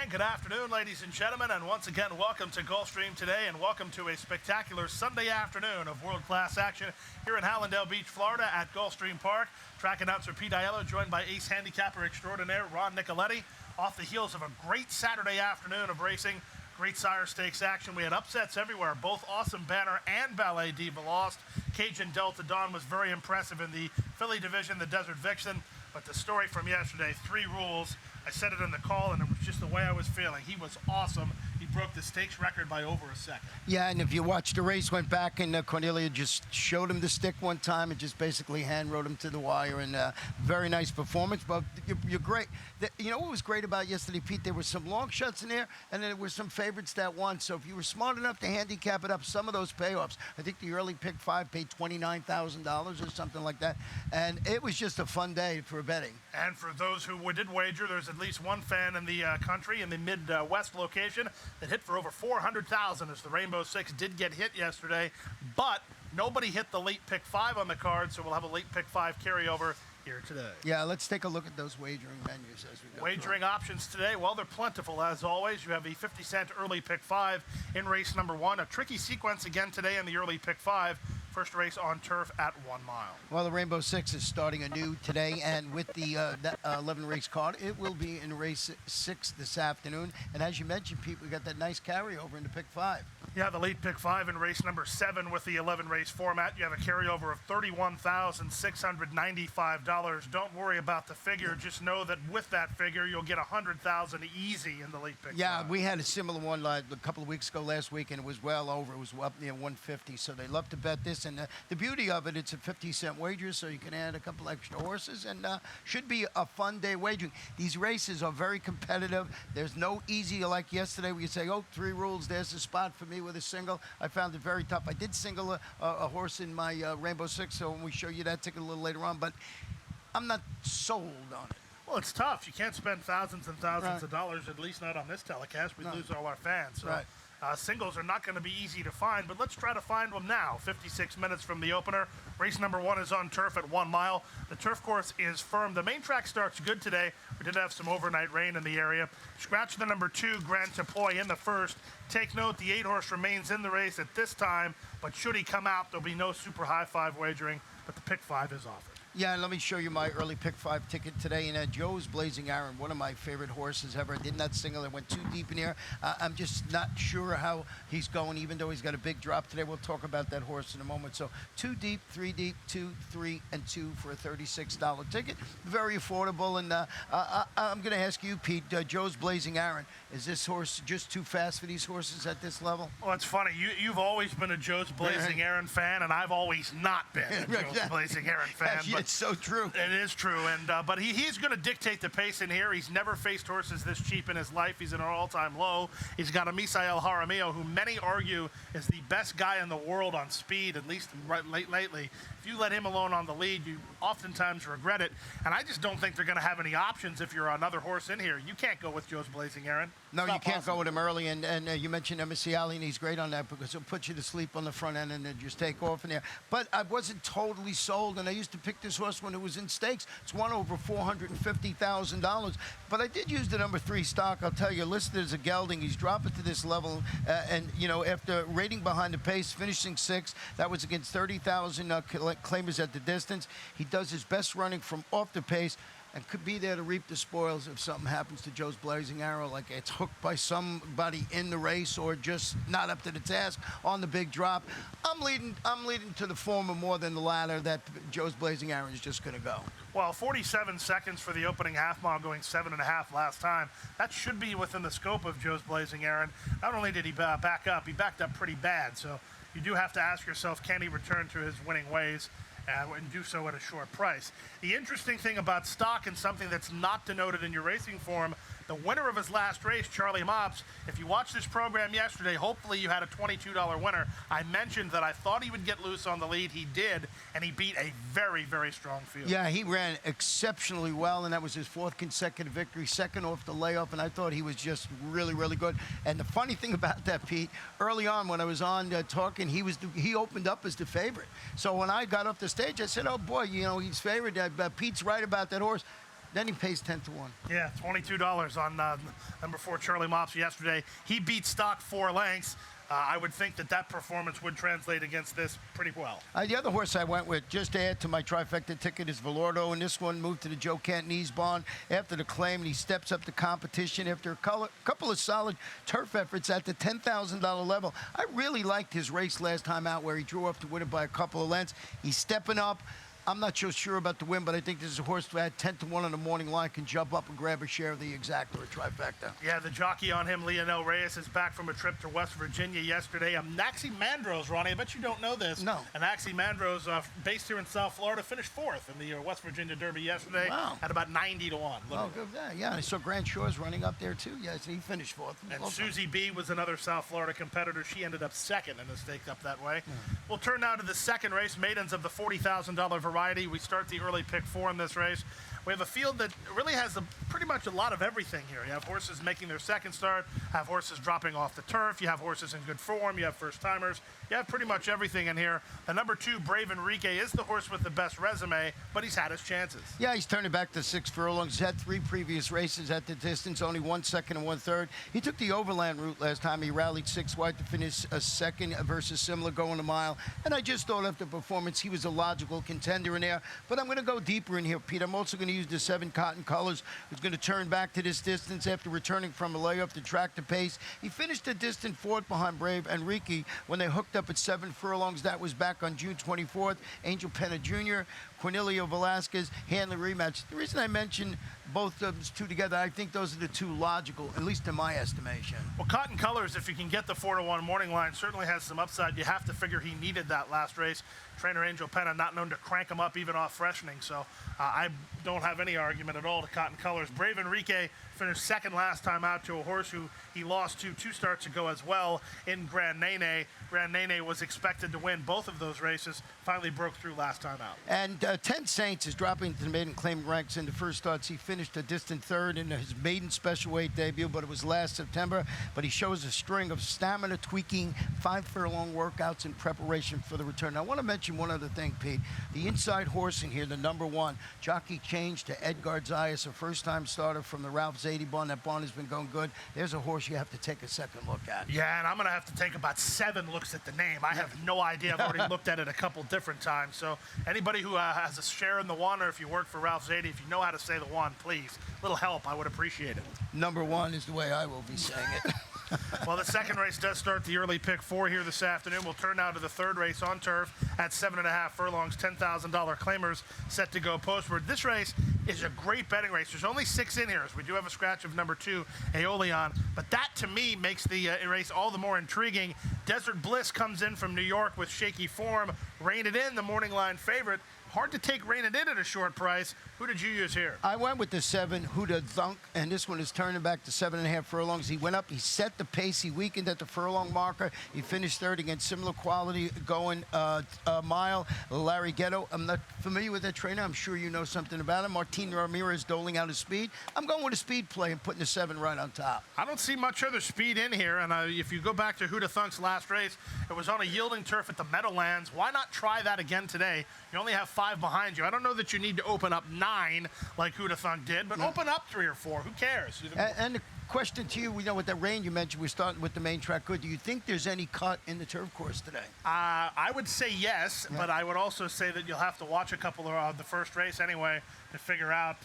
And good afternoon, ladies and gentlemen, and once again, welcome to Gulfstream today, and welcome to a spectacular Sunday afternoon of world-class action here in Hallandale Beach, Florida at Gulfstream Park. Track announcer Pete Aiello, joined by ace handicapper extraordinaire Ron Nicoletti, off the heels of a great Saturday afternoon of racing. Great Sire Stakes action. We had upsets everywhere. Both Awesome Banner and Ballet Diva lost. Cajun Delta Dawn was very impressive in the filly division, the Desert Vixen. But the story from yesterday, 3 rules. I said it in the call, and it was just the way I was feeling. He was awesome. He broke the stakes record by over a second. Yeah, and if you watch the race, went back, and Cornelia just showed him the stick one time and just basically hand rode him to the wire, and very nice performance. But you're great. You know what was great about yesterday, Pete? There were some long shots in there, and then there were some favorites that won. So if you were smart enough to handicap it up, some of those payoffs, I think the early pick 5 paid $29,000 or something like that. And it was just a fun day for betting. And for those who did wager, there's at least one fan in the country in the Midwest location that hit for over $400,000 as the Rainbow Six did get hit yesterday. But nobody hit the late pick 5 on the card, so we'll have a late pick 5 carryover here today. Yeah, let's take a look at those wagering menus as we go. Wagering options today, well, they're plentiful as always. You have a 50-cent early pick 5 in race number 1. A tricky sequence again today in the early pick 5. First race on turf at 1 mile. Well, the Rainbow Six is starting anew today, and with the 11 race card, it will be in race 6 this afternoon. And as you mentioned, Pete, we got that nice carryover into pick 5. Yeah, the late pick 5 in race number 7 with the 11 race format. You have a carryover of $31,695. Don't worry about the figure. Just know that with that figure, you'll get $100,000 easy in the late pick 5. Yeah, we had a similar one a couple of weeks ago last week, and it was well over. It was up near 150, so they love to bet this. And the beauty of it, it's a 50-cent wager, so you can add a couple extra horses, and should be a fun day wagering. These races are very competitive. There's no easy, like yesterday, where you say, oh, 3 rules, there's a spot for me with a single. I found it very tough. I did single a horse in my Rainbow Six, so when we show you that ticket a little later on, but I'm not sold on it. Well, it's tough. You can't spend thousands and thousands of dollars, at least not on this telecast. We lose all our fans. So. Right. Singles are not going to be easy to find, but let's try to find them now. 56 minutes from the opener. Race number 1 is on turf at 1 mile. The turf course is firm. The main track starts good today. We did have some overnight rain in the area. Scratch the number 2, Grand Tepoy, in the first. Take note, the 8-horse remains in the race at this time, but should he come out, there'll be no super high 5 wagering, but the pick 5 is offered. Yeah, and let me show you my early pick 5 ticket today. And Joe's Blazing Aaron, one of my favorite horses ever. I did not single. I went too deep in here. I'm just not sure how he's going, even though he's got a big drop today. We'll talk about that horse in a moment. So 2 deep, 3 deep, 2, 3, and 2 for a $36 ticket. Very affordable. And I'm going to ask you, Pete, Joe's Blazing Aaron, is this horse just too fast for these horses at this level? Well, it's funny. You've always been a Joe's Blazing Aaron fan, and I've always not been a Joe's Blazing Aaron fan. It's so true. It is true, and but he's going to dictate the pace in here. He's never faced horses this cheap in his life. He's in an all-time low. He's got a Misael Jaramillo, who many argue is the best guy in the world on speed, at least lately. If you let him alone on the lead, you oftentimes regret it. And I just don't think they're going to have any options if you're another horse in here. You can't go with Joe's Blazing Aaron. No, you can't go with him early. And you mentioned Misael, and he's great on that because he'll put you to sleep on the front end and then just take off in there. But I wasn't totally sold, and I used to pick this horse when it was in stakes. It's won over $450,000. But I did use the number 3 stock. I'll tell you, listed as a gelding. He's dropping to this level. And, you know, after rating behind the pace, finishing 6th, that was against 30,000 claimers at the distance. He does his best running from off the pace and could be there to reap the spoils if something happens to Joe's Blazing Arrow, like it's hooked by somebody in the race or just not up to the task on the big drop. I'm leading to the former more than the latter, that Joe's Blazing Arrow is just going to go. Well, 47 seconds for the opening half mile, going 7.5 last time. That should be within the scope of Joe's Blazing Aaron. Not only did he back up, he backed up pretty bad. So you do have to ask yourself, can he return to his winning ways? And do so at a short price. The interesting thing about stock, and something that's not denoted in your racing form, the winner of his last race, Charlie Mops, if you watched this program yesterday, hopefully you had a $22 winner. I mentioned that I thought he would get loose on the lead. He did, and he beat a very, very strong field. Yeah, he ran exceptionally well, and that was his 4th consecutive victory, 2nd off the layoff, and I thought he was just really, really good. And the funny thing about that, Pete, early on when I was on talking, he opened up as the favorite. So when I got off the stage, I said, oh, boy, you know, he's favored. Pete's right about that horse. Then he pays 10 to 1. Yeah, $22 on number 4 Charlie Mops yesterday. He beat stock 4 lengths. I would think that performance would translate against this pretty well. The other horse I went with, just to add to my trifecta ticket, is Velardo, and this one moved to the Joe Cantonese barn after the claim, and he steps up to competition after a couple of solid turf efforts at the $10,000 level. I really liked his race last time out where he drew up to win it by a couple of lengths. He's stepping up. I'm not so sure about the win, but I think this is a horse that 10 to 1 on the morning line can jump up and grab a share of the exact or a trifecta. Yeah, the jockey on him, Lionel Reyes, is back from a trip to West Virginia yesterday. Naxi Mandros, Ronnie, I bet you don't know this. No. And Naxi Mandros, based here in South Florida, finished 4th in the West Virginia Derby yesterday. Wow. At about 90 to 1. Oh, good. Yeah, I saw Grant Shaw's running up there, too. Yes, he finished 4th. And Susie B was another South Florida competitor. She ended up 2nd in the stake up that way. We'll turn now to the second race, maidens of the $40,000 variety. We start the early pick 4 in this race. We have a field that really has pretty much a lot of everything here. You have horses making their second start, have horses dropping off the turf, you have horses in good form, you have first-timers, you have pretty much everything in here. The number 2, Brave Enrique, is the horse with the best resume, but he's had his chances. Yeah, he's turning back to 6 furlongs. He's had 3 previous races at the distance, only 1 second and 1/3. He took the overland route last time. He rallied 6 wide to finish a second versus Simler going a mile. And I just thought after performance, he was a logical contender in there. But I'm going to go deeper in here, Pete. I'm also going to use the 7 Cotton Colors, who's going to turn back to this distance after returning from a layoff to track the pace. He finished a distant 4th behind Brave Enrique when they hooked up at 7 furlongs. That was back on June 24th. Angel Pena Jr., Cornelio Velasquez, Hanley rematch. The reason I mentioned both of those two together, I think those are the 2 logical, at least in my estimation. Well, Cotton Colors, if you can get the 4 to 1 morning line, certainly has some upside. You have to figure he needed that last race. Trainer Angel Pena not known to crank him up even off freshening, so I don't have any argument at all to Cotton Colors. Brave Enrique finished 2nd last time out to a horse who he lost to 2 starts ago as well in Grand Nene. Grand Nene was expected to win both of those races, finally broke through last time out. And 10 Saints is dropping into the maiden claim ranks in the first starts. He finished a distant 3rd in his maiden special weight debut, but it was last September. But he shows a string of stamina tweaking 5 furlong workouts in preparation for the return. Now, I want to mention one other thing, Pete. The inside horse in here, the number 1, jockey changed to Edgar Zayas, a first-time starter from the Ralph Zadie barn. That barn has been going good. There's a horse you have to take a second look at. Yeah, and I'm going to have to take about 7 looks at the name. I have no idea. I've already looked at it a couple different times. So anybody who has a share in the 1, or if you work for Ralph Zadie, if you know how to say the 1, please, a little help, I would appreciate it. Number 1 is the way I will be saying it. Well, the second race does start the early pick 4 here this afternoon. We'll turn now to the 3rd race on turf at 7.5 furlongs, $10,000 claimers set to go postward. This race is a great betting race. There's only 6 in here, so we do have a scratch of number 2, Aeolian. But that, to me, makes the race all the more intriguing. Desert Bliss comes in from New York with shaky form. Rein It In, the morning line favorite. Hard to take Rein It In at a short price. Who did you use here? I went with the 7, Huda Thunk, and this one is turning back to 7.5 furlongs. He went up, he set the pace, he weakened at the furlong marker. He finished 3rd against similar quality going a mile. Larry Ghetto, I'm not familiar with that trainer. I'm sure you know something about him. Martin Ramirez doling out his speed. I'm going with a speed play and putting the 7 right on top. I don't see much other speed in here, and if you go back to Huda Thunk's last race, it was on a yielding turf at the Meadowlands. Why not try that again today? You only have 5 behind you. I don't know that you need to open up 9 like Huda Thunk did, but open up 3 or 4. Who cares? And the question to you, we know with that rain you mentioned, we're starting with the main track good. Do you think there's any cut in the turf course today? I would say yes, but I would also say that you'll have to watch a couple of the first race anyway to figure out.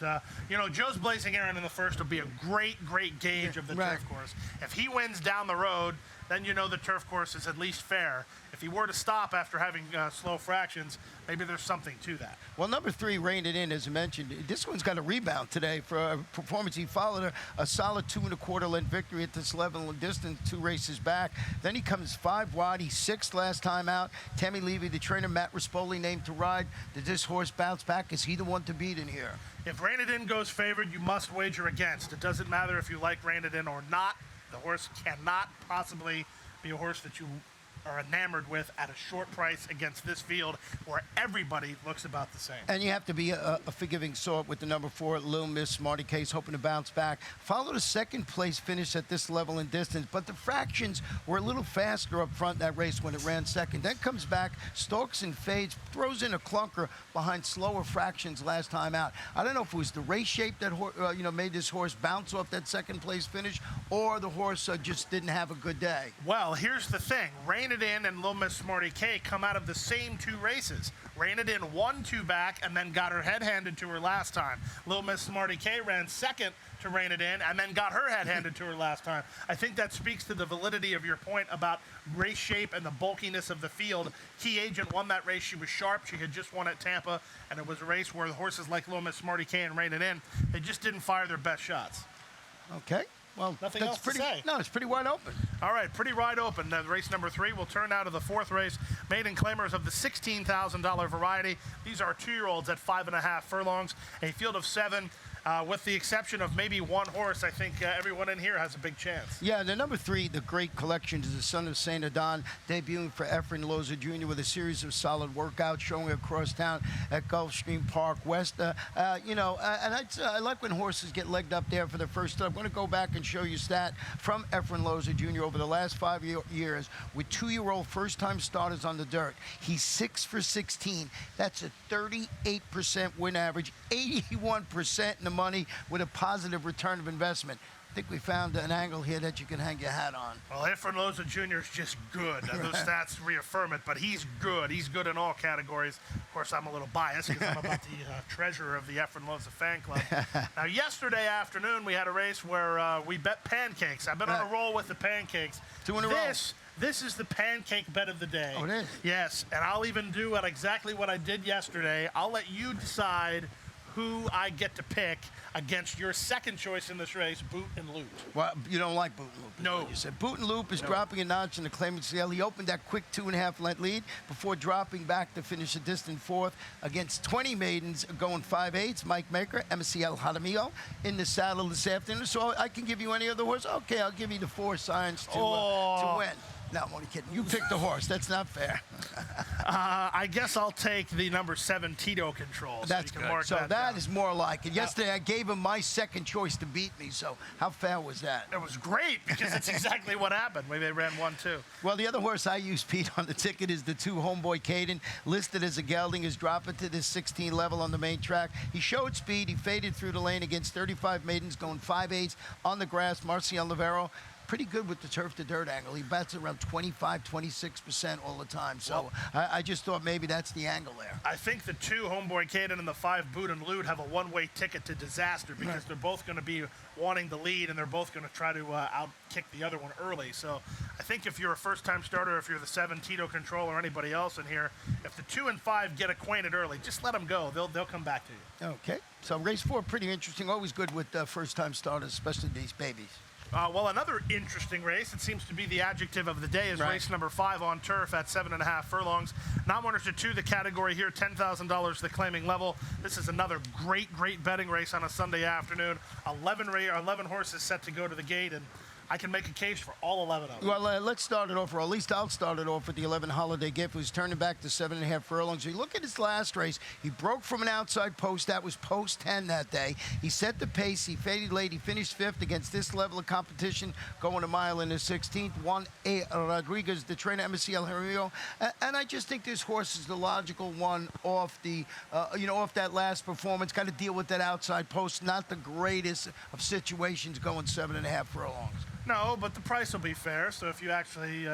Joe's Blazing Aaron in the first will be a great gauge of the turf course. If he wins down the road, then you know the turf course is at least fair. If he were to stop after having slow fractions, maybe there's something to that. Well, number 3, Rein It In, as I mentioned. This one's got a rebound today for a performance. He followed a solid 2 1/4 length victory at this level of distance, 2 races back. Then he comes 5 wide. He's 6th last time out. Tammy Levy, the trainer, Matt Rispoli, named to ride. Did this horse bounce back? Is he the one to beat in here? If Rein It In goes favored, you must wager against. It doesn't matter if you like Rein It In or not. The horse cannot possibly be a horse that you are enamored with at a short price against this field where everybody looks about the same. And you have to be a forgiving sort with the number 4, Little Miss Smarty Case, hoping to bounce back. Followed a second place finish at this level in distance, but the fractions were a little faster up front in that race when it ran second. Then comes back, stalks and fades, throws in a clunker behind slower fractions last time out. I don't know if it was the race shape that made this horse bounce off that second place finish, or the horse just didn't have a good day. Well, here's the thing. Rein It In and Little Miss Smarty K come out of the same 2 races. Rein It In won 2 back and then got her head handed to her last time. Little Miss Smarty K ran second to Rein It In and then got her head handed to her last time. I think that speaks to the validity of your point about race shape and the bulkiness of the field. Key Agent won that race. She was sharp. She had just won at Tampa, and it was a race where the horses like Little Miss Smarty K and Rein It In, they just didn't fire their best shots. Okay. Well, Nothing that's else to pretty, say. No, it's pretty wide open. All right, pretty wide open. Race number 3 will turn out of the 4th race. Maiden claimers of the $16,000 variety. These are 2-year-olds at 5.5 furlongs. A field of 7. With the exception of maybe one horse, I think everyone in here has a big chance. Yeah, the number 3, the Great Collection, is the son of St. Adon, debuting for Efren Loza Jr. with a series of solid workouts showing across town at Gulfstream Park West. I like when horses get legged up there for the first time. I'm going to go back and show you stat from Efren Loza Jr. over the last 5 years with 2-year-old first-time starters on the dirt. He's 6 for 16. That's a 38% win average, 81% in the money with a positive return of investment. I think we found an angle here that you can hang your hat on. Well, Efren Loza Jr. is just good. Those stats reaffirm it, but he's good. He's good in all categories. Of course, I'm a little biased because I'm about the treasurer of the Efren Loza fan club. Now, yesterday afternoon, we had a race where we bet pancakes. I've been on a roll with the pancakes. 2 in a row. This is the pancake bet of the day. Oh, it is? Yes, and I'll even do exactly what I did yesterday. I'll let you decide who I get to pick against your second choice in this race, Boot and Loot. Well, you don't like Boot and Loop. No. You said Boot and Loop is dropping a notch in the claimant scale. He opened that quick 2.5 length lead before dropping back to finish a distant 4th against 20 maidens going 5/8. Mike Maker, MCL Jaramillo in the saddle this afternoon. So I can give you any other horse. Okay, I'll give you the 4 signs to win. No, I'm only kidding. You picked the horse. That's not fair. I guess I'll take the number 7 Tito Control. That's good. So that is more like it. Yesterday, I gave him my second choice to beat me. So how fair was that? It was great because it's exactly what happened. Maybe they ran 1-2. Well, the other horse I used, Pete, on the ticket is the 2 Homeboy Caden, listed as a gelding, is dropping to this 16 level on the main track. He showed speed. He faded through the lane against 35 maidens going 5/8 on the grass. Marcial Navarro, pretty good with the turf to dirt angle. He bats around 25, 26% all the time. So I just thought maybe that's the angle there. I think the 2 Homeboy Caden and the 5 Boot and Loot have a one-way ticket to disaster because they're both going to be wanting the lead and they're both going to try to out-kick the other one early. So I think if you're a first-time starter, if you're the 7 Tito Control or anybody else in here, if the 2 and 5 get acquainted early, just let them go. They'll come back to you. Okay. So race 4, pretty interesting. Always good with first-time starters, especially these babies. Well, another interesting race, it seems to be the adjective of the day, is race number 5 on turf at 7.5 furlongs. Non-winners to 2, the category here, $10,000 the claiming level. This is another great betting race on a Sunday afternoon. 11 horses set to go to the gate, and I can make a case for all 11 of them. Well, let's start it off, or at least I'll start it off with the 11 Holiday Gift, who's turning back to 7.5 furlongs. You look at his last race, he broke from an outside post. That was post 10 that day. He set the pace. He faded late. He finished 5th against this level of competition, going a mile in the 16th. Won A. Rodriguez, the trainer, MCL Jaramillo. And I just think this horse is the logical one off the, off that last performance. Got to deal with that outside post. Not the greatest of situations going 7.5 furlongs. No, but the price will be fair. So if you actually,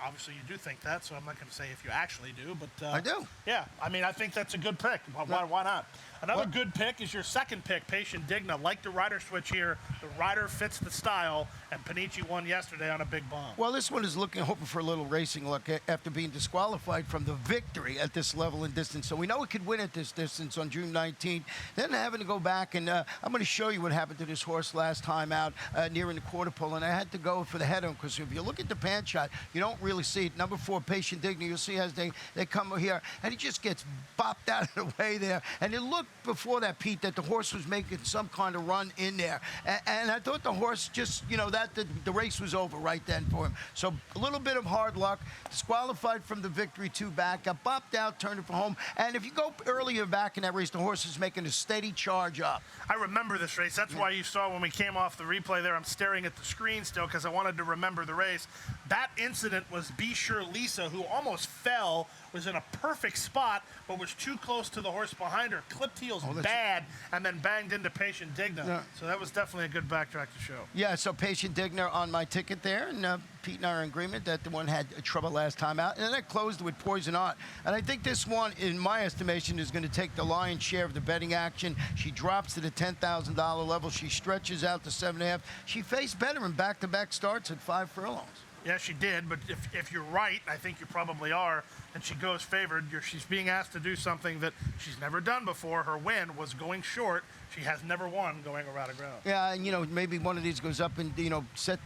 obviously you do think that. So I'm not going to say if you actually do, but I do. Yeah, I mean, I think that's a good pick. Why not? Another good pick is your second pick, Patient Digna. Like the rider switch here, the rider fits the style, and Panici won yesterday on a big bomb. Well, this one is hoping for a little racing luck after being disqualified from the victory at this level and distance. So we know it could win at this distance on June 19th. Then having to go back, and I'm going to show you what happened to this horse last time out nearing the quarter pole, and I had to go for the head-on because if you look at the pan shot, you don't really see it. Number 4, Patient Digna, you'll see as they come here, and he just gets bopped out of the way there, and it looked thought before that, Pete, that the horse was making some kind of run in there. And I thought the horse just, that the race was over right then for him. So a little bit of hard luck. Disqualified from the victory 2 back. Got bopped out, turned it for home. And if you go earlier back in that race, the horse is making a steady charge up. I remember this race. That's why you saw when we came off the replay there, I'm staring at the screen still because I wanted to remember the race. That incident was Be Sure Lisa, who almost fell, was in a perfect spot, but was too close to the horse behind her, clipped heels bad, and then banged into Patient Digna. Yeah. So that was definitely a good backtrack to show. Yeah, so Patient Digna on my ticket there, and Pete and I are in agreement that the one had trouble last time out, and then it closed with Poison Art. And I think this one, in my estimation, is going to take the lion's share of the betting action. She drops to the $10,000 level. She stretches out to 7.5. She faced better in back-to-back starts at 5 furlongs. Yeah, she did, but if you're right, I think you probably are, and she goes favored. She's being asked to do something that she's never done before. Her win was going short. She has never won going around a ground. Yeah, and, maybe one of these goes up and,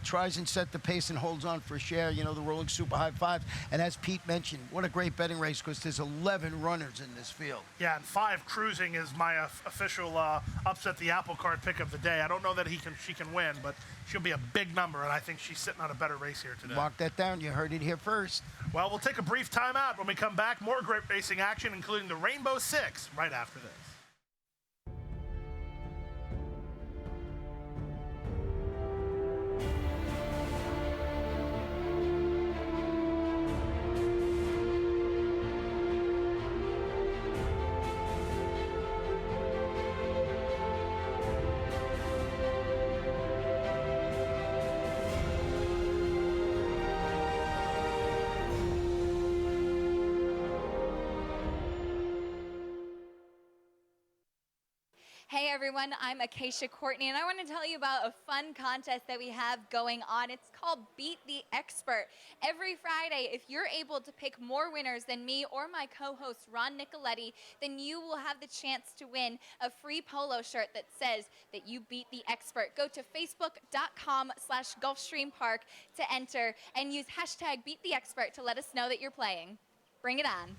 tries and set the pace and holds on for a share, the rolling super high fives. And as Pete mentioned, what a great betting race because there's 11 runners in this field. Yeah, and 5 cruising is my official upset the apple cart pick of the day. I don't know that she can win, but she'll be a big number, and I think she's sitting on a better race here today. Mark that down. You heard it here first. Well, we'll take a brief timeout. When we come back, more great racing action, including the Rainbow Six, right after this. Hey everyone, I'm Acacia Courtney, and I want to tell you about a fun contest that we have going on. It's called Beat the Expert. Every Friday, if you're able to pick more winners than me or my co-host Ron Nicoletti, then you will have the chance to win a free polo shirt that says that you beat the expert. Go to facebook.com/GulfstreamPark to enter and use hashtag #BeatTheExpert to let us know that you're playing. Bring it on.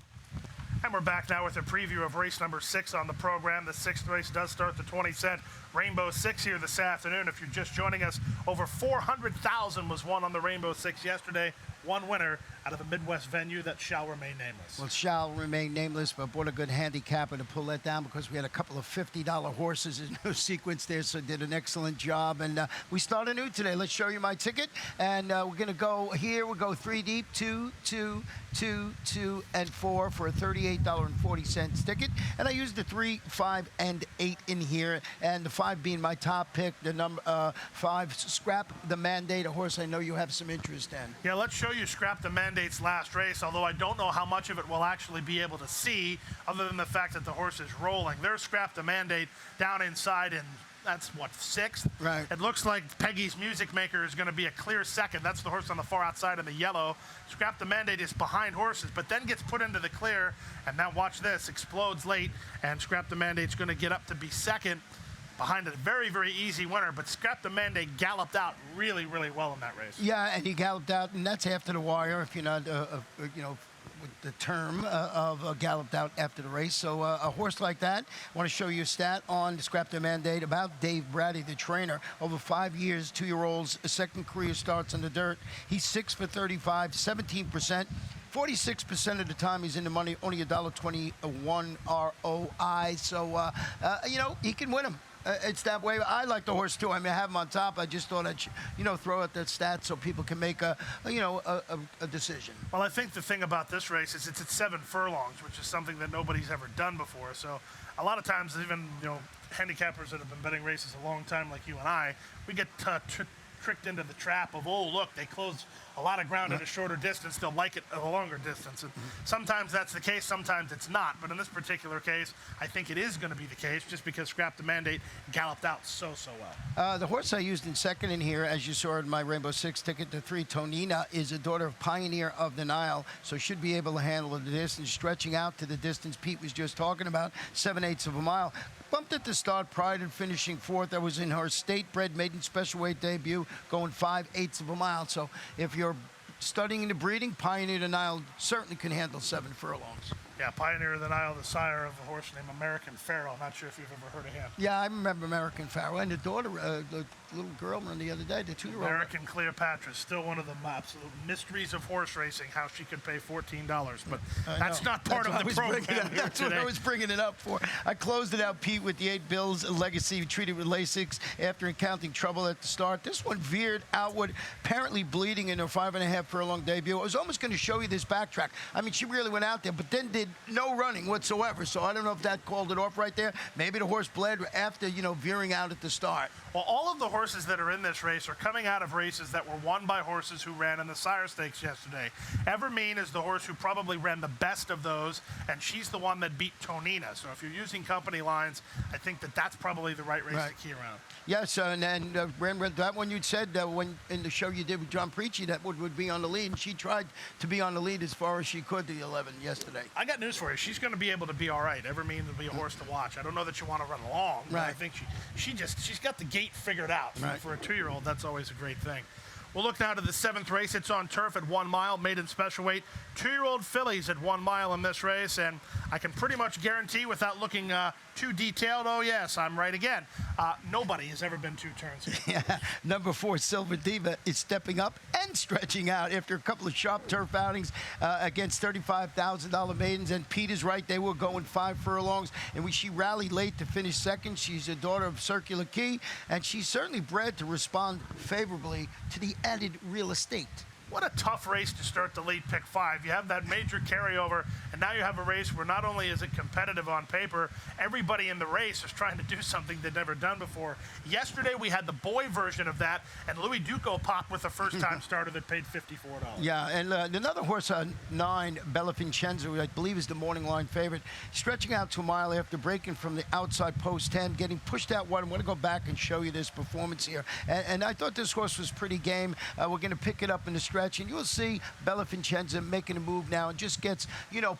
And we're back now with a preview of race number 6 on the program. The 6th race does start the 20-cent Rainbow Six here this afternoon. If you're just joining us, over 400,000 was won on the Rainbow Six yesterday. One winner out of a Midwest venue that shall remain nameless. Well, shall remain nameless, but what a good handicapper to pull that down because we had a couple of $50 horses in no sequence there, so did an excellent job. And we start anew today. Let's show you my ticket. And we're going to go here. We'll go 3 deep, 2, 2, 2, 2, and 4 for a $38.40 ticket. And I used the 3, 5, and 8 in here. And the 5 being my top pick. The number 5, Scrap the Mandate, a horse I know you have some interest in. Yeah, let's show you Scrap the Mandate's last race, although I don't know how much of it we'll actually be able to see other than the fact that the horse is rolling. There's Scrap the Mandate down inside, and that's what, 6th? Right. It looks like Peggy's Music Maker is going to be a clear second. That's the horse on the far outside in the yellow. Scrap the Mandate is behind horses, but then gets put into the clear, and now watch this, explodes late, and Scrap the Mandate's going to get up to be second behind a very, very easy winner, but Scrap the Mandate galloped out really, really well in that race. Yeah, and he galloped out, and that's after the wire, if you're not, with the term of galloped out after the race. So a horse like that, I want to show you a stat on Scrap the Mandate about Dave Brady, the trainer. Over 5 years, 2-year-olds, second career starts on the dirt. He's 6 for 35, 17%. 46% of the time he's in the money, only $1.21 ROI. So, he can win him. It's that way. I like the horse, too. I mean, I have him on top. I just thought I'd, throw out that stat so people can make a decision. Well, I think the thing about this race is it's at 7 furlongs, which is something that nobody's ever done before. So a lot of times, even, handicappers that have been betting races a long time like you and I, we get tricked into the trap of, oh, look, they close a lot of ground at a shorter distance. They'll like it at a longer distance. And sometimes that's the case, sometimes it's not. But in this particular case, I think it is going to be the case just because Scrap the Mandate galloped out so well. The horse I used in second in here, as you saw in my Rainbow Six ticket, the 3, Tonina, is a daughter of Pioneer of the Nile, so should be able to handle the distance, stretching out to the distance Pete was just talking about, 7/8 of a mile. Bumped at the start prior to finishing 4th. That was in her state-bred maiden special weight debut, going 5/8 of a mile. So if you're studying the breeding, Pioneer of the Nile certainly can handle 7 furlongs. Yeah, Pioneer of the Nile, the sire of a horse named American Pharaoh. Not sure if you've ever heard of him. Yeah, I remember American Pharaoh and the daughter, the little girl run the other day, the 2-year-old. American Cleopatra, still one of the absolute mysteries of horse racing, how she could pay $14. But that's not part of the program here That's today. what I was bringing it up for. I closed it out, Pete, with the 8 Bills Legacy, treated with Lasix after encountering trouble at the start. This one veered outward, apparently bleeding in her 5.5 furlong debut. I was almost going to show you this backtrack. I mean, she really went out there, but then did no running whatsoever. So I don't know if that called it off right there. Maybe the horse bled after, veering out at the start. Well, all of the horses that are in this race are coming out of races that were won by horses who ran in the Sire Stakes yesterday. Evermean is the horse who probably ran the best of those, and she's the one that beat Tonina. So if you're using company lines, I think that's probably the right race to key around. Yes, and ran that one you said when in the show you did with John Preachy that would be on the lead, and she tried to be on the lead as far as she could, the 11 yesterday. I got news for you. She's going to be able to be all right. Evermean will be a horse to watch. I don't know that you want to run long, but I think she's got the gate figured out. For a 2-year-old, that's always a great thing. We'll look now to the 7th race. It's on turf at 1 mile, maiden special weight. 2-year-old fillies at 1 mile in this race, and I can pretty much guarantee without looking too detailed, oh yes, I'm right again, nobody has ever been 2 turns here. Yeah, number 4, Silver Diva, is stepping up and stretching out after a couple of sharp turf outings against $35,000 maidens, and Pete is right, they were going 5 furlongs, and she rallied late to finish second. She's a daughter of Circular Key, and she's certainly bred to respond favorably to the added real estate. What a tough race to start the late pick 5. You have that major carryover, and now you have a race where not only is it competitive on paper, everybody in the race is trying to do something they've never done before. Yesterday we had the boy version of that, and Louis Duco popped with a first-time starter that paid $54. Yeah, and another horse on 9, Bella Vincenzo, who I believe is the morning line favorite, stretching out to a mile after breaking from the outside post 10, getting pushed out wide. I'm going to go back and show you this performance here. And I thought this horse was pretty game. We're going to pick it up in the stretch. And you'll see Bella Vincenza making a move now and just gets,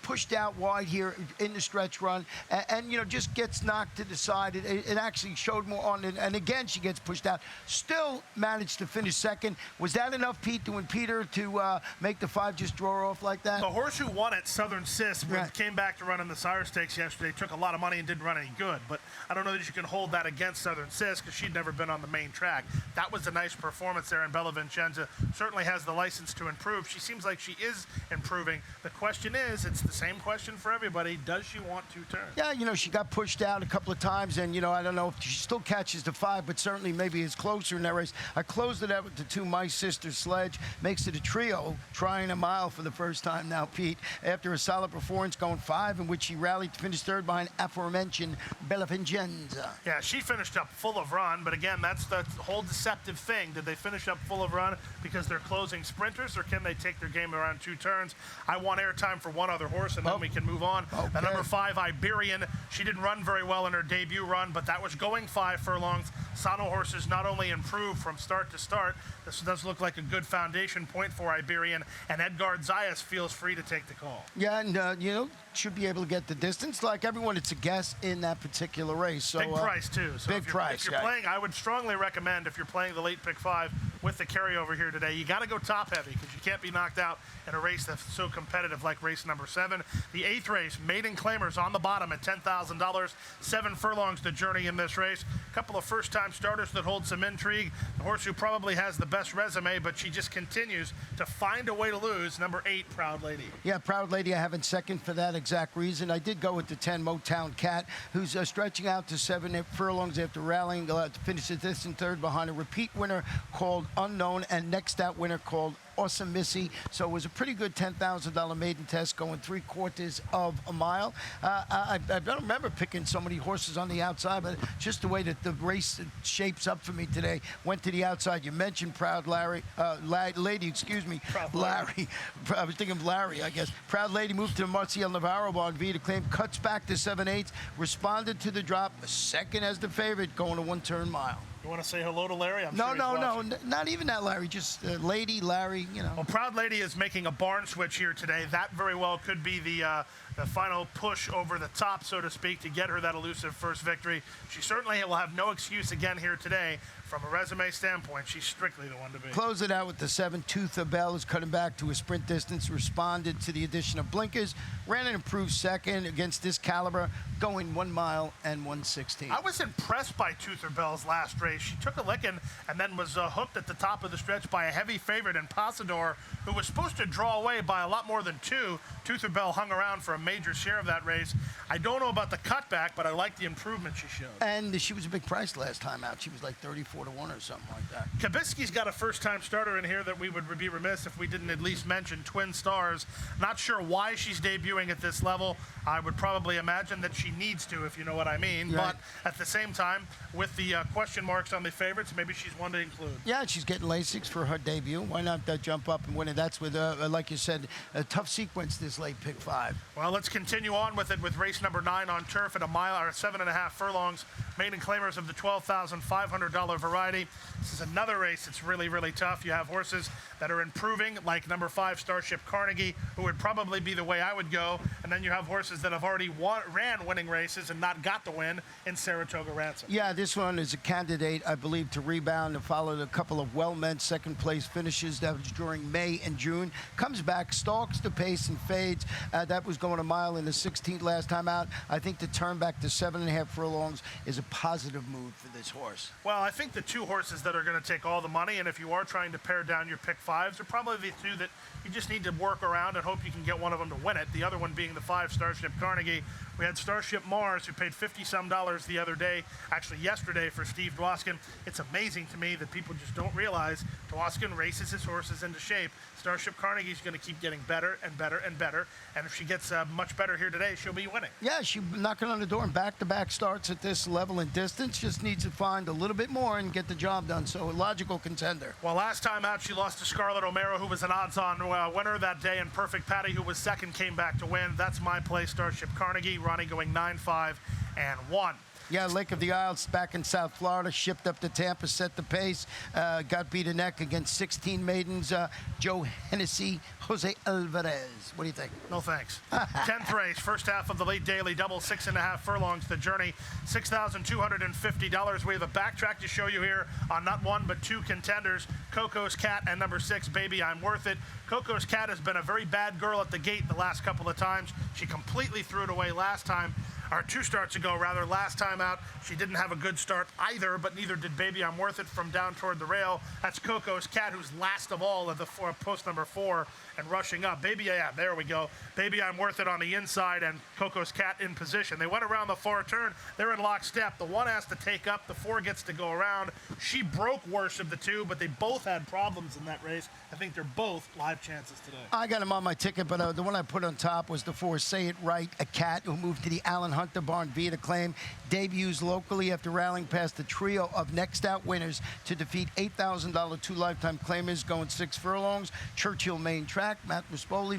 pushed out wide here in the stretch run and just gets knocked to the side. It actually showed more on it. And again, she gets pushed out. Still managed to finish second. Was that enough, Pete, to win Peter to make the 5 just draw off like that? The horse who won it, Southern Sis, came back to run in the Sire Stakes yesterday, took a lot of money and didn't run any good. But I don't know that you can hold that against Southern Sis because she'd never been on the main track. That was a nice performance there, and Bella Vincenza certainly has the license to improve. She seems like she is improving. The question is, it's the same question for everybody. Does she want 2 turns? Yeah, she got pushed out a couple of times, and, I don't know if she still catches the 5, but certainly maybe is closer in that race. I closed it out with the 2 My Sister Sledge. Makes it a trio, trying a mile for the first time now, Pete, after a solid performance going 5, in which she rallied to finish 3rd behind aforementioned Bella Vincenza. Yeah, she finished up full of run, but again, that's the whole deceptive thing. Did they finish up full of run because they're closing sprinters, or can they take their game around 2 turns? I want airtime for one other horse, and then we can move on. Okay. The number 5, Iberian. She didn't run very well in her debut run, but that was going 5 furlongs. Sano horses not only improved from start to start, this does look like a good foundation point for Iberian, and Edgard Zayas feels free to take the call. Yeah, and, should be able to get the distance. Like everyone, it's a guess in that particular race. So, big price, too. So big price, if you're playing, I would strongly recommend, if you're playing the late pick 5 with the carryover here today, you got to go top heavy because you can't be knocked out in a race that's so competitive like race number 7. The 8th race, Maiden Claimers on the bottom at $10,000. 7 furlongs the journey in this race. A couple of first-time starters that hold some intrigue. The horse who probably has the best resume, but she just continues to find a way to lose. Number 8, Proud Lady. Yeah, Proud Lady, I have in second for that exact reason. I did go with the 10, Motown Cat, who's stretching out to 7 furlongs after rallying to finish this in 3rd behind a repeat winner called Unknown, and next out winner called Awesome Missy. So it was a pretty good $10,000 maiden test going 3/4 of a mile. I don't remember picking so many horses on the outside, but just the way that the race shapes up for me today. Went to the outside. You mentioned Proud Larry, Lady, excuse me, Proud Larry. I was thinking of Larry, I guess. Proud Lady moved to Marcial Navarro on V to claim, cuts back to 7/8, responded to the drop, 2nd as the favorite, going to 1 turn mile. You want to say hello to Larry? I'm No, sure no, he's no, watching. not even that Larry, just Lady, Larry, Well, Proud Lady is making a barn switch here today. That very well could be the the final push over the top, so to speak, to get her that elusive first victory. She certainly will have no excuse again here today. From a resume standpoint, she's strictly the one to beat. Close it out with the 7. Tootha Bell is cutting back to a sprint distance, responded to the addition of blinkers, ran an improved second against this caliber, going 1 mile and 1:16. I was impressed by Tootha Bell's last race. She took a licking and then was hooked at the top of the stretch by a heavy favorite in Pasador, who was supposed to draw away by a lot more than 2. Tootha Bell hung around for a major share of that race. I don't know about the cutback, but I like the improvement she showed. And she was a big price last time out. She was like 34 to 1 or something like that. Kabisky's got a first-time starter in here that we would be remiss if we didn't at least mention, Twin Stars. Not sure why she's debuting at this level. I would probably imagine that she needs to, if you know what I mean. Right. But at the same time, with the question marks on the favorites, maybe she's one to include. Yeah, she's getting Lasix for her debut. Why not jump up and win it? That's with, like you said, a tough sequence this late pick 5. Well, let's continue on with it with race number 9 on turf at a mile or 7.5 furlongs. Maiden claimers of the $12,500 variety. This is another race that's really, really tough. You have horses that are improving, like number 5 Starship Carnegie, who would probably be the way I would go. And then you have horses that have already ran winning races and not got the win in Saratoga Ransom. Yeah, this one is a candidate, I believe, to rebound and followed a couple of well-meant second-place finishes that was during May and June. Comes back, stalks the pace and fades. That was going a mile in the 16th last time out. I think the turn back to 7.5 furlongs is a positive move for this horse. Well, I think the 2 horses that are going to take all the money, and if you are trying to pare down your pick 5s, are probably the 2 that you just need to work around and hope you can get one of them to win it. The other one being the 5 Starship Carnegie. We had Starship Mars, who paid $50-some the other day, actually yesterday, for Steve Dwoskin. It's amazing to me that people just don't realize Dwoskin races his horses into shape. Starship Carnegie's going to keep getting better and better and better, and if she gets much better here today, she'll be winning. Yeah, she's knocking on the door and back-to-back starts at this level and distance. Just needs to find a little bit more and get the job done, so a logical contender. Well, last time out, she lost to Scarlett O'Mara, who was an odds-on winner that day, and Perfect Patty, who was second, came back to win. That's my play, Starship Carnegie. Ronnie going 9-5 and 1. Yeah, Lake of the Isles back in South Florida, shipped up to Tampa, set the pace, got beat a neck against 16 maidens. Joe Hennessy, Jose Alvarez. What do you think? No thanks. 10th race, first half of the late daily double, 6.5 furlongs. The journey, $6,250. We have a backtrack to show you here on not 1 but 2 contenders, Coco's Cat and number 6, Baby I'm Worth It. Coco's Cat has been a very bad girl at the gate the last couple of times. She completely threw it away last time. Or 2 starts ago, rather. Last time out, she didn't have a good start either, but neither did Baby I'm Worth It from down toward the rail. That's Coco's Cat, who's last of all of the post number 4 and rushing up. There we go. Baby I'm Worth It on the inside and Coco's Cat in position. They went around the far turn. They're in lockstep. The 1 has to take up. The 4 gets to go around. She broke worse of the 2, but they both had problems in that race. I think they're both live chances today. I got him on my ticket, but the one I put on top was the 4, Say It Right, a cat who moved to the Allen Hunter barn via the claim. Debuts locally after rallying past the trio of next out winners to defeat $8,000 2 lifetime claimers, going 6 furlongs. Churchill main track, Matt Rispoli,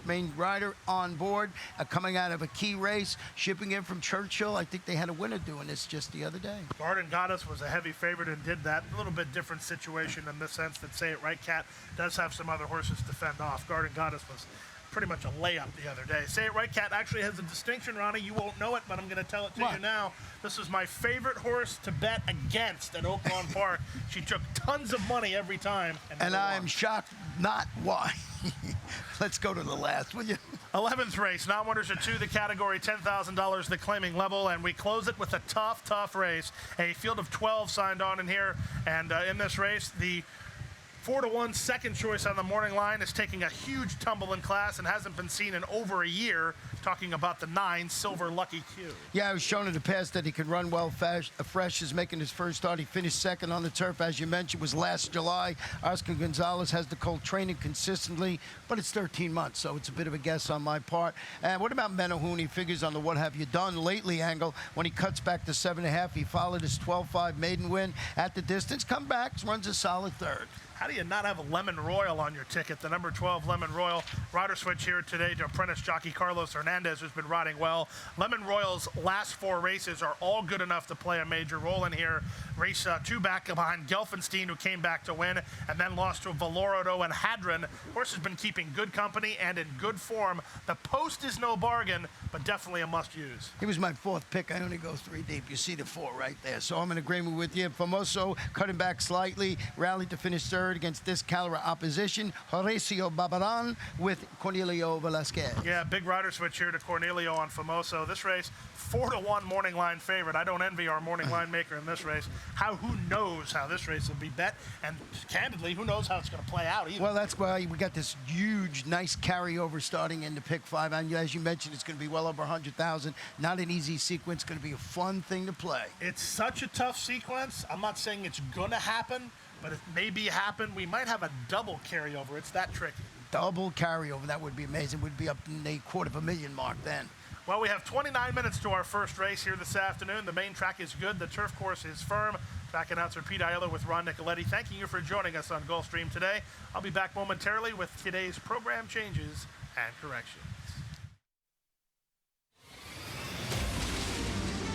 main rider on board, coming out of a key race, shipping in from Churchill. I think they had a winner doing this just the other day. Garden Goddess was a heavy favorite and did that. A little bit different situation in the sense that Say It Right Cat does have some other horses to fend off. Garden Goddess was pretty much a layup the other day. Say It Right Cat actually has a distinction, Ronnie. You won't know it, but I'm going to tell it to you now. This is my favorite horse to bet against at Oaklawn Park. She took tons of money every time. And I'm shocked not why. Let's go to the last, will you? 11th race, non-winners are 2, the category, $10,000, the claiming level, and we close it with a tough race. A field of 12 signed on in here, and in this race, the 4-1 second choice on the morning line is taking a huge tumble in class and hasn't been seen in over a year. Talking about the 9, Silver Lucky Q. Yeah, I was shown in the past that he can run well fresh. Is making his first start. He finished second on the turf, as you mentioned, was last July. Oscar Gonzalez has the colt training consistently, but it's 13 months, so it's a bit of a guess on my part. And what about Menahoon? He figures on the what have you done lately angle. When he cuts back to 7.5, he followed his 12-5 maiden win at the distance. Come back, runs a solid 3rd. How do you not have a Lemon Royal on your ticket? The number 12 Lemon Royal rider switch here today to apprentice jockey Carlos Hernandez, who's been riding well. Lemon Royal's last 4 races are all good enough to play a major role in here. Race 2 back behind Gulfstream, who came back to win and then lost to Valorado and Hadron. Horse has been keeping good company and in good form. The post is no bargain, but definitely a must-use. He was my 4th pick. I only go 3 deep. You see the 4 right there. So I'm in agreement with you. Famoso cutting back slightly, rallied to finish 3rd against this caliber opposition. Horacio Babaran with Cornelio Velasquez. Yeah, big rider switch here to Cornelio on Famoso. This race, 4-1 morning line favorite. I don't envy our morning line maker in this race. Who knows how this race will be bet, and candidly, who knows how it's going to play out either. Well, that's why we got this huge, nice carryover starting into pick 5. And as you mentioned, it's going to be well over 100,000. Not an easy sequence. Going to be a fun thing to play. It's such a tough sequence. I'm not saying it's going to happen, but it may be happen. We might have a double carryover. It's that tricky. Double carryover. That would be amazing. We'd be up in the $250,000 mark then. Well, we have 29 minutes to our first race here this afternoon. The main track is good. The turf course is firm. Track announcer Pete Aiello with Ron Nicoletti, thanking you for joining us on Gulfstream today. I'll be back momentarily with today's program changes and corrections.